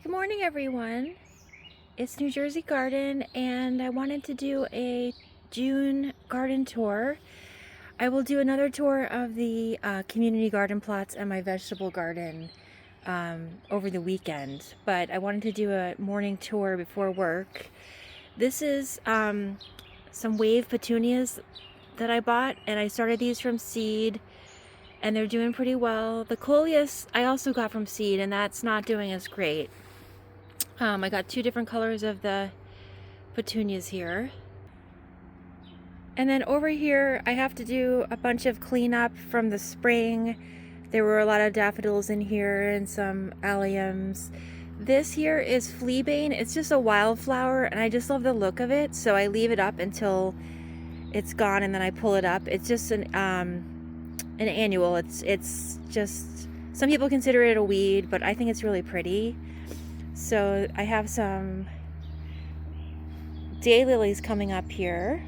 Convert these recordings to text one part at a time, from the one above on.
Good morning, everyone. It's New Jersey Garden, and I wanted to do a June garden tour. I will do another tour of the community garden plots and my vegetable garden over the weekend, but I wanted to do a morning tour before work. This is some wave petunias that I bought, and I started these from seed, and they're doing pretty well. The coleus I also got from seed, and that's not doing as great. I got two different colors of the petunias here. And then over here, I have to do a bunch of cleanup from the spring. There were a lot of daffodils in here and some alliums. This here is fleabane. It's just a wildflower, and I just love the look of it, so I leave it up until it's gone, and then I pull it up. It's just an annual. It's just, some people consider it a weed, but I think it's really pretty. So I have some daylilies coming up here.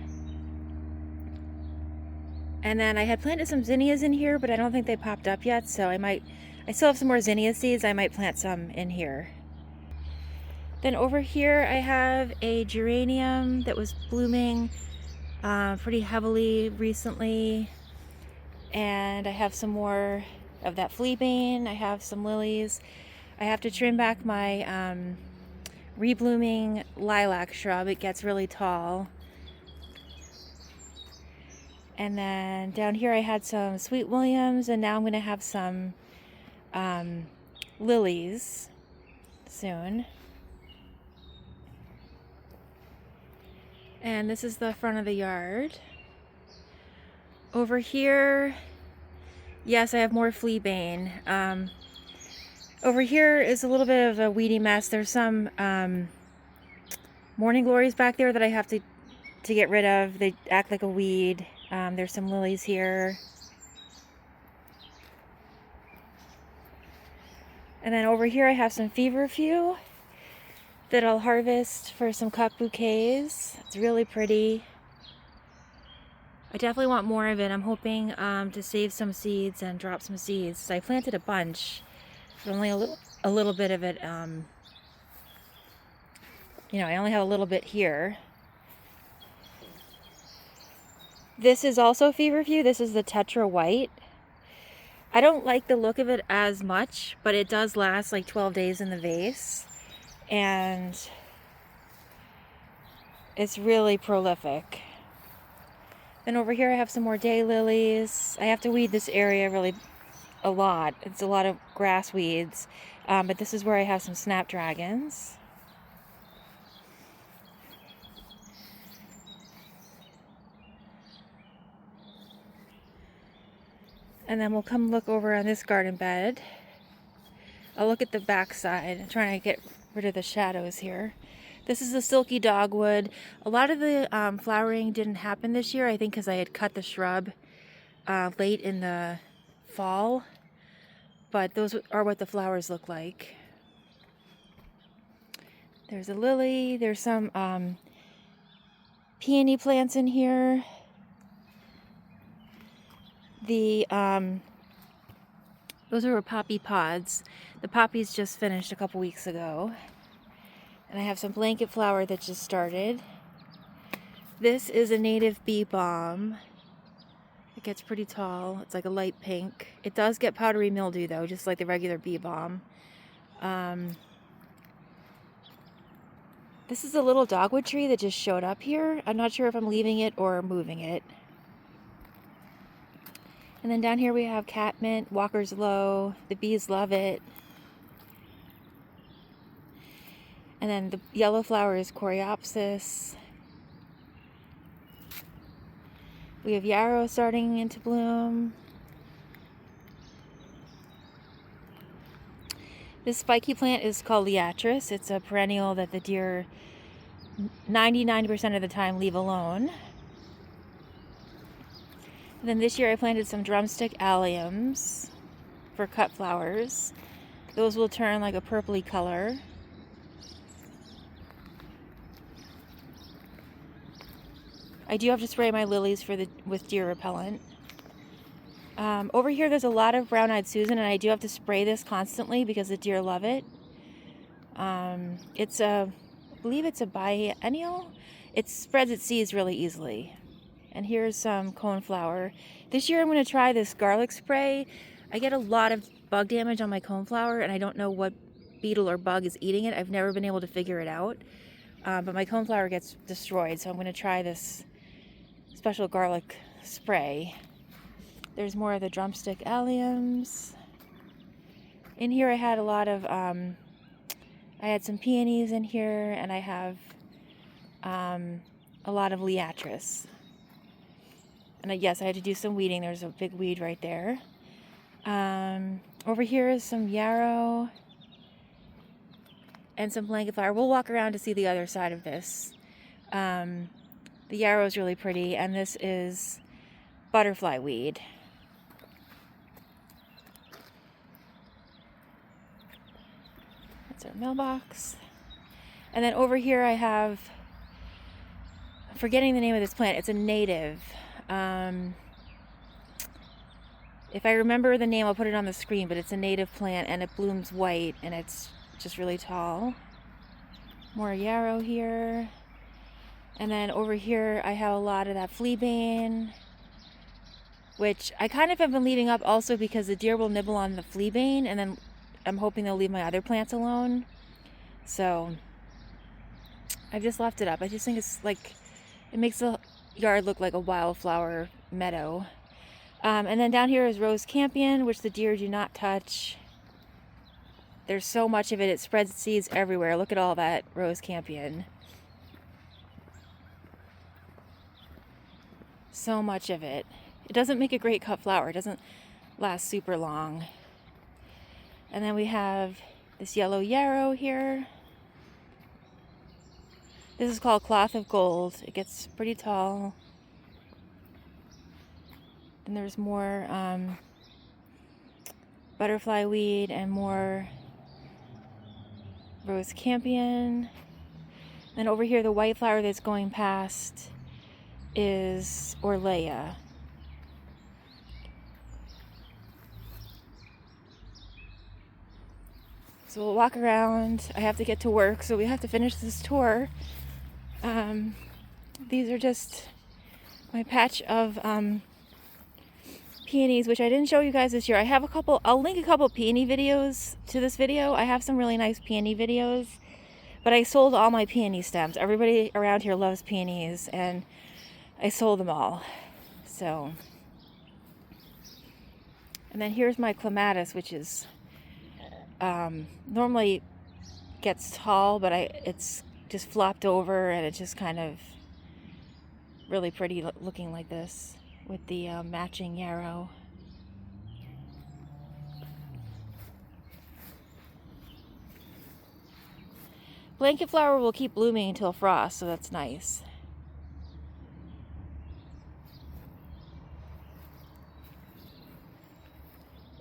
And then I had planted some zinnias in here, but I don't think they popped up yet, so I still have some more zinnia seeds. I might plant some in here. Then over here I have a geranium that was blooming pretty heavily recently. And I have some more of that fleabane. I have some lilies. I have to trim back my reblooming lilac shrub. It gets really tall. And then down here I had some sweet williams, and now I'm going to have some lilies soon. And this is the front of the yard. Over here, yes, I have more fleabane. Over here is a little bit of a weedy mess. There's some morning glories back there that I have to get rid of. They act like a weed. There's some lilies here. And then over here I have some feverfew that I'll harvest for some cup bouquets. It's really pretty. I definitely want more of it. I'm hoping to save some seeds and drop some seeds. So I planted a bunch. But only a little bit of it, I only have a little bit here. This is also feverfew. This is the Tetra White. I don't like the look of it as much, but it does last like 12 days in the vase. And it's really prolific. Then over here I have some more daylilies. I have to weed this area really a lot. It's a lot of grass weeds, but this is where I have some snapdragons. And then we'll come look over on this garden bed. I'll look at the back side. I'm trying to get rid of the shadows here. This is the silky dogwood. A lot of the flowering didn't happen this year, I think because I had cut the shrub late in the fall, but those are what the flowers look like. There's a lily. There's some peony plants in here. The those are poppy pods. The poppies just finished a couple weeks ago. And I have some blanket flower that just started. This is a native bee balm. It gets pretty tall. It's like a light pink. It does get powdery mildew though, just like the regular bee balm. This is a little dogwood tree that just showed up here. I'm not sure if I'm leaving it or moving it. And then down here we have catmint, Walker's Low. The bees love it. And then the yellow flower is coreopsis. We have yarrow starting into bloom. This spiky plant is called liatris. It's a perennial that the deer 99% of the time leave alone. And then this year I planted some drumstick alliums for cut flowers. Those will turn like a purpley color. I do have to spray my lilies with deer repellent. Over here there's a lot of brown-eyed Susan, and I do have to spray this constantly because the deer love it. I believe it's a biennial. It spreads its seeds really easily. And here's some coneflower. This year I'm going to try this garlic spray. I get a lot of bug damage on my coneflower, and I don't know what beetle or bug is eating it. I've never been able to figure it out. But my coneflower gets destroyed, so I'm going to try this special garlic spray. There's more of the drumstick alliums. In here I had a lot of, I had some peonies in here, and I have a lot of liatris. And yes, I had to do some weeding. There's a big weed right there. Over here is some yarrow and some blanket flower. We'll walk around to see the other side of this. The yarrow is really pretty, and this is butterfly weed. That's our mailbox. And then over here I have, I'm forgetting the name of this plant. It's a native. If I remember the name, I'll put it on the screen, but it's a native plant and it blooms white and it's just really tall. More yarrow here. And then over here I have a lot of that fleabane, which I kind of have been leaving up also because the deer will nibble on the fleabane, and then I'm hoping they'll leave my other plants alone. So I've just left it up. I just think it's like, it makes the yard look like a wildflower meadow. And then down here is rose campion, which the deer do not touch. There's so much of it, it spreads seeds everywhere. Look at all that rose campion. So much of it. It doesn't make a great cut flower. It doesn't last super long. And then we have this yellow yarrow here. This is called cloth of gold. It gets pretty tall. And there's more butterfly weed and more rose campion. And over here, the white flower that's going past is Orleia. So we'll walk around. I have to get to work, so we have to finish this tour. These are just my patch of peonies, which I didn't show you guys this year. I have a couple, I'll link a couple peony videos to this video. I have some really nice peony videos, but I sold all my peony stems. Everybody around here loves peonies, and I sold them all. So, and then here's my clematis, which is normally gets tall, but it's just flopped over, and it's just kind of really pretty looking like this with the matching yarrow. Blanket flower will keep blooming until frost, so that's nice.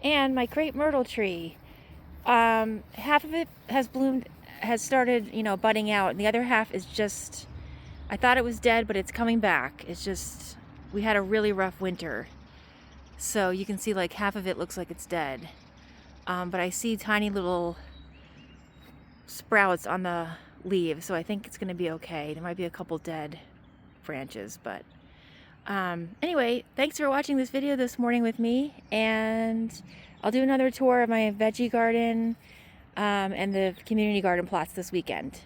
And my crepe myrtle tree, half of it has bloomed, has started, you know, budding out, and the other half is just, I thought it was dead, but it's coming back. It's just, we had a really rough winter, so you can see like half of it looks like it's dead, but I see tiny little sprouts on the leaves, so I think it's going to be okay. There might be a couple dead branches, but anyway, thanks for watching this video this morning with me, and I'll do another tour of my veggie garden and the community garden plots this weekend.